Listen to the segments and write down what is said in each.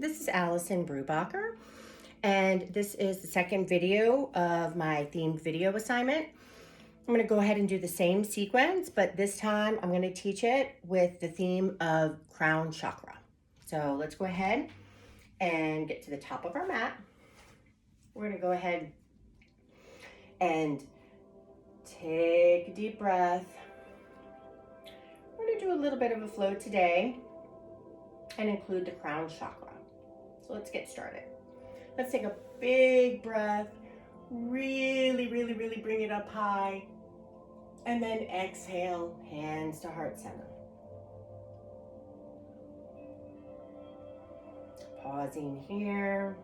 This is Allison Brubacher, and this is the second video of my themed video assignment. I'm going to go ahead and do the same sequence, but this time I'm going to teach it with the theme of crown chakra. So let's go ahead and get to the top of our mat. We're going to go ahead and take a deep breath. We're going to do a little bit of a flow today and include the crown chakra. So let's get started. Let's take a big breath, really bring it up high, and then exhale, hands to heart center. Pausing here.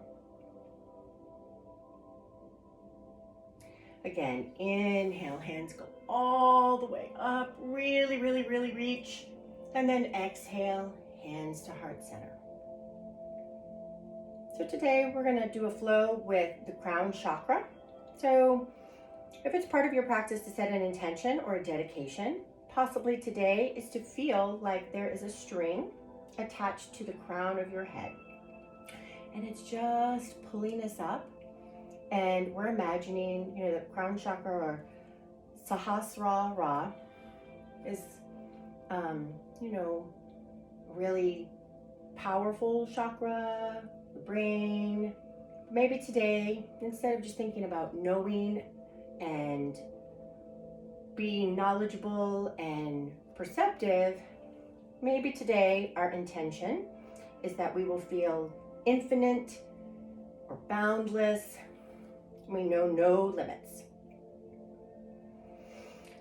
Again, inhale, hands go all the way up, really reach, and then exhale, hands to heart center. So today we're going to do a flow with the crown chakra. So if it's part of your practice to set an intention or a dedication, possibly today is to feel like there is a string attached to the crown of your head. And it's just pulling us up. And we're imagining, the crown chakra or Sahasrara is, really powerful chakra, the brain. Maybe today, instead of just thinking about knowing and being knowledgeable and perceptive, maybe today our intention is that we will feel infinite or boundless. We know no limits.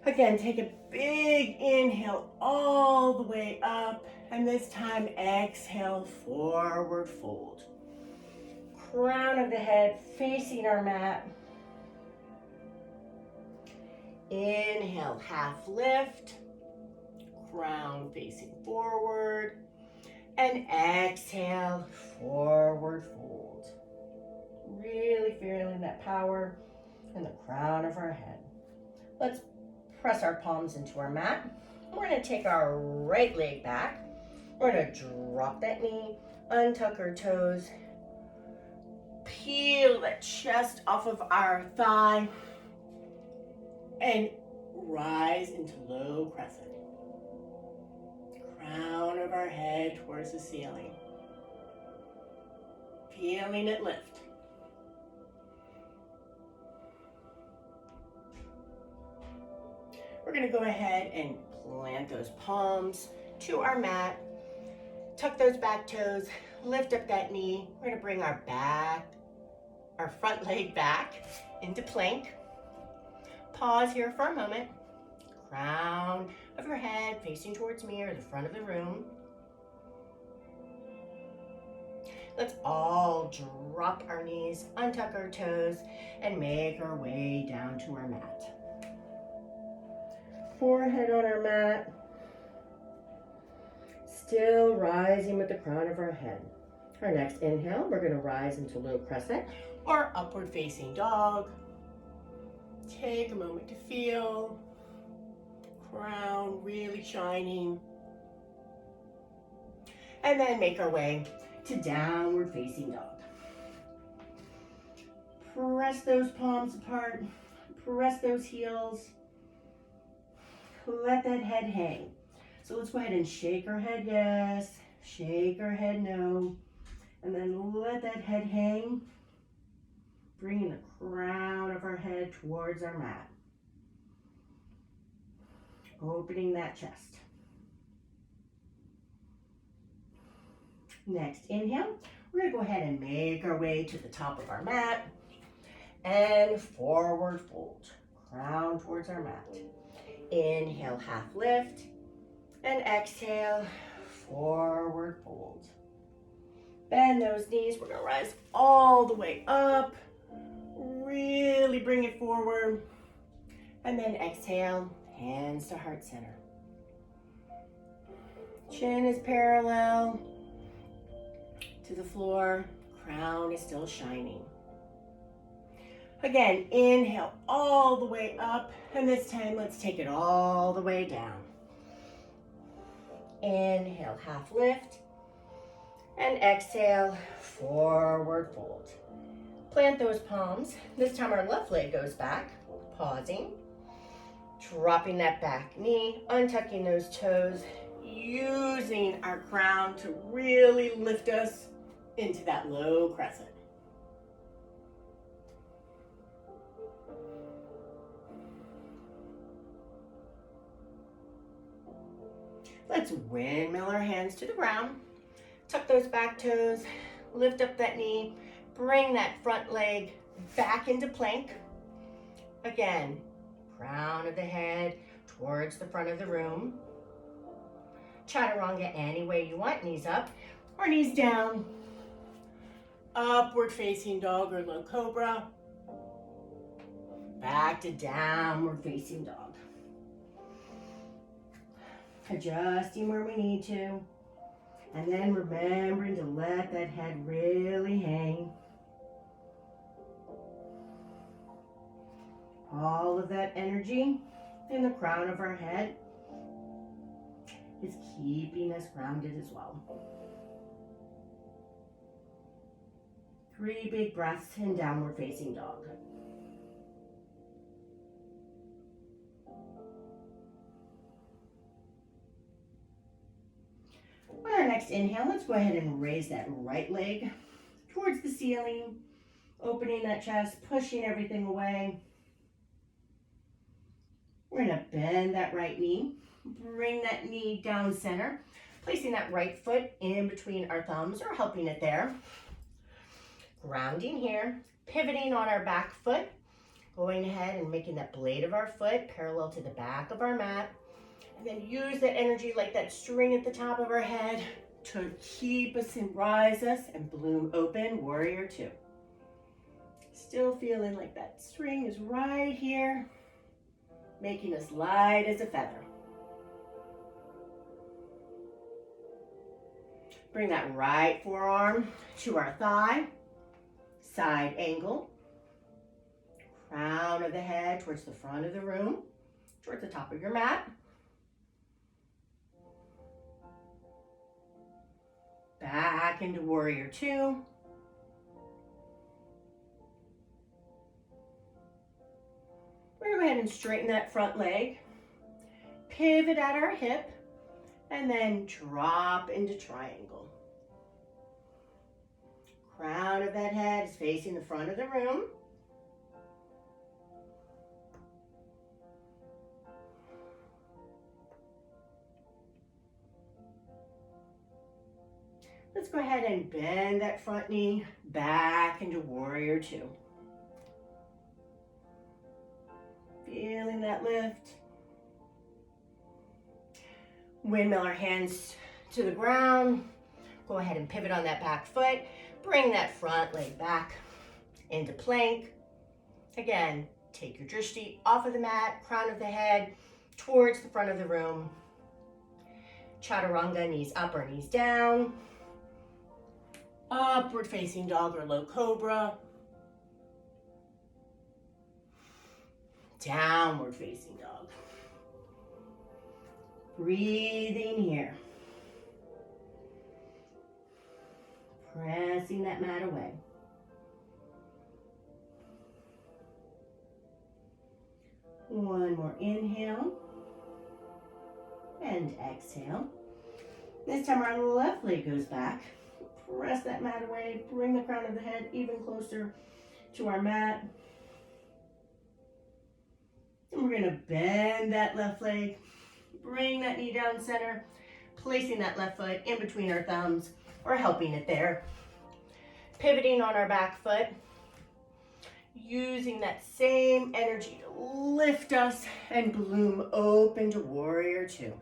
Again, take a big inhale all the way up, and this time exhale, forward fold. Crown of the head facing our mat. Inhale, half lift, crown facing forward, and exhale, forward fold. Really feeling that power in the crown of our head. Let's press our palms into our mat. We're going to take our right leg back. We're going to drop that knee, untuck our toes, peel that chest off of our thigh, and rise into low crescent. Crown of our head towards the ceiling. Feeling it lift. We're going to go ahead and plant those palms to our mat. Tuck those back toes, lift up that knee. We're going to bring our front leg back into plank. Pause here for a moment. Crown of your head facing towards me or the front of the room. Let's all drop our knees, untuck our toes, and make our way down to our mat. Forehead on our mat. Still rising with the crown of our head. Our next inhale, we're going to rise into low crescent or upward facing dog. Take a moment to feel crown really shining. And then make our way to downward facing dog. Press those palms apart. Press those heels. Let that head hang. So let's go ahead and shake our head yes, shake our head no, and then let that head hang, bringing the crown of our head towards our mat. Opening that chest. Next inhale, we're going to go ahead and make our way to the top of our mat and forward fold, crown towards our mat. Inhale, half lift, and exhale, forward fold. Bend those knees. We're going to rise all the way up. Really bring it forward. And then exhale, hands to heart center. Chin is parallel to the floor. Crown is still shining. Again, inhale all the way up, and this time let's take it all the way down. Inhale, half lift. And exhale, forward fold. Plant those palms. This time our left leg goes back, pausing, dropping that back knee, untucking those toes, using our crown to really lift us into that low crescent. Let's windmill our hands to the ground. Tuck those back toes, lift up that knee, bring that front leg back into plank. Again, crown of the head towards the front of the room. Chaturanga any way you want, knees up or knees down. Upward facing dog or low cobra. Back to downward facing dog. Adjusting where we need to. And then remembering to let that head really hang. All of that energy in the crown of our head is keeping us grounded as well. 3 big breaths in downward facing dog. On our next inhale, let's go ahead and raise that right leg towards the ceiling, opening that chest, pushing everything away. We're going to bend that right knee, bring that knee down center, placing that right foot in between our thumbs or helping it there. Grounding here, pivoting on our back foot, going ahead and making that blade of our foot parallel to the back of our mat. And then use that energy like that string at the top of our head to keep us and rise us and bloom open, warrior 2. Still feeling like that string is right here, making us light as a feather. Bring that right forearm to our thigh, side angle, crown of the head towards the front of the room, towards the top of your mat. Back into warrior 2. We're going to go ahead and straighten that front leg, pivot at our hip, and then drop into triangle. Crown of that head is facing the front of the room. Let's go ahead and bend that front knee back into warrior 2. Feeling that lift. Windmill our hands to the ground. Go ahead and pivot on that back foot. Bring that front leg back into plank. Again, take your drishti off of the mat, crown of the head towards the front of the room. Chaturanga, knees up or knees down. Upward facing dog or low cobra. Downward facing dog. Breathing here. Pressing that mat away. One more inhale. And exhale. This time our left leg goes back. Press that mat away. Bring the crown of the head even closer to our mat. And we're going to bend that left leg. Bring that knee down center. Placing that left foot in between our thumbs or helping it there. Pivoting on our back foot. Using that same energy to lift us and bloom open to warrior 2.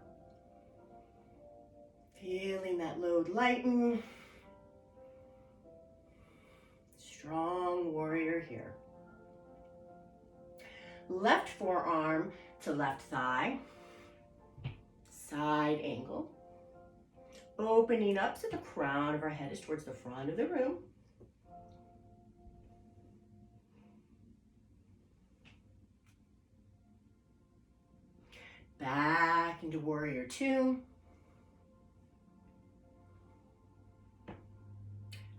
Feeling that load lighten. Strong warrior here. Left forearm to left thigh. Side angle. Opening up so the crown of our head is towards the front of the room. Back into warrior 2.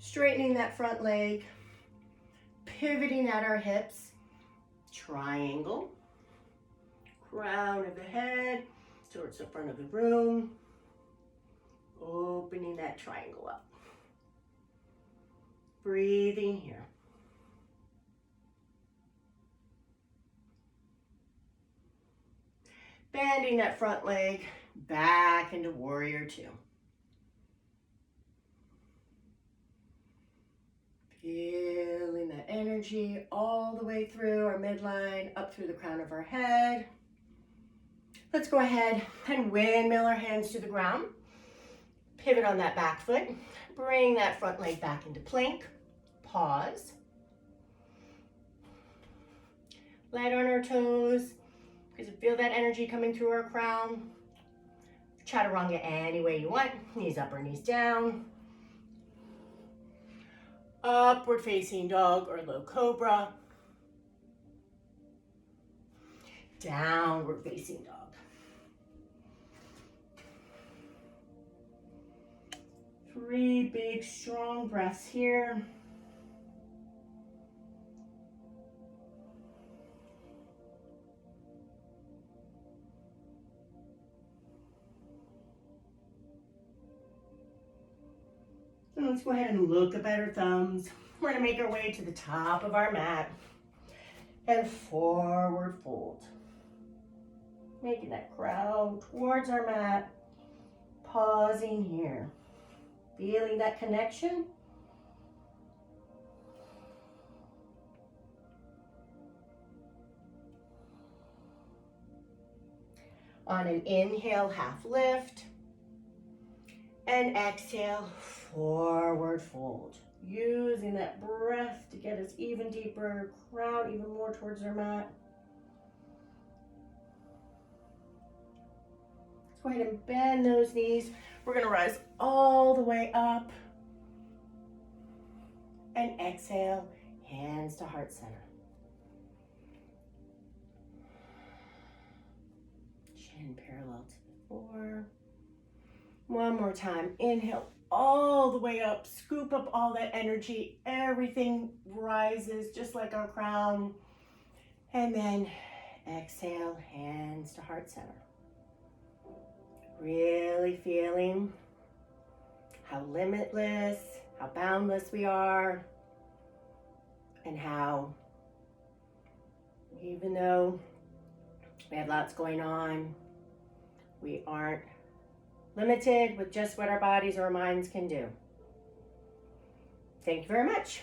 Straightening that front leg, pivoting at our hips, triangle, crown of the head towards the front of the room, opening that triangle up. Breathing here. Bending that front leg back into warrior two. Feeling that energy all the way through our midline, up through the crown of our head. Let's go ahead and windmill our hands to the ground. Pivot on that back foot. Bring that front leg back into plank. Pause. Light on our toes. Because you feel that energy coming through our crown. Chaturanga any way you want. Knees up or knees down. Upward facing dog or low cobra. Downward facing dog. Three big strong breaths here. And let's go ahead and look up at our thumbs. We're going to make our way to the top of our mat and forward fold. Making that crown towards our mat. Pausing here. Feeling that connection. On an inhale, half lift. And exhale, forward fold. Using that breath to get us even deeper, crown even more towards our mat. Let's go ahead and bend those knees. We're going to rise all the way up. And exhale, hands to heart center. Chin parallel to the floor. One more time. Inhale all the way up. Scoop up all that energy. Everything rises just like our crown. And then exhale, hands to heart center. Really feeling how limitless, how boundless we are, and how even though we have lots going on, we aren't limited with just what our bodies or our minds can do. Thank you very much.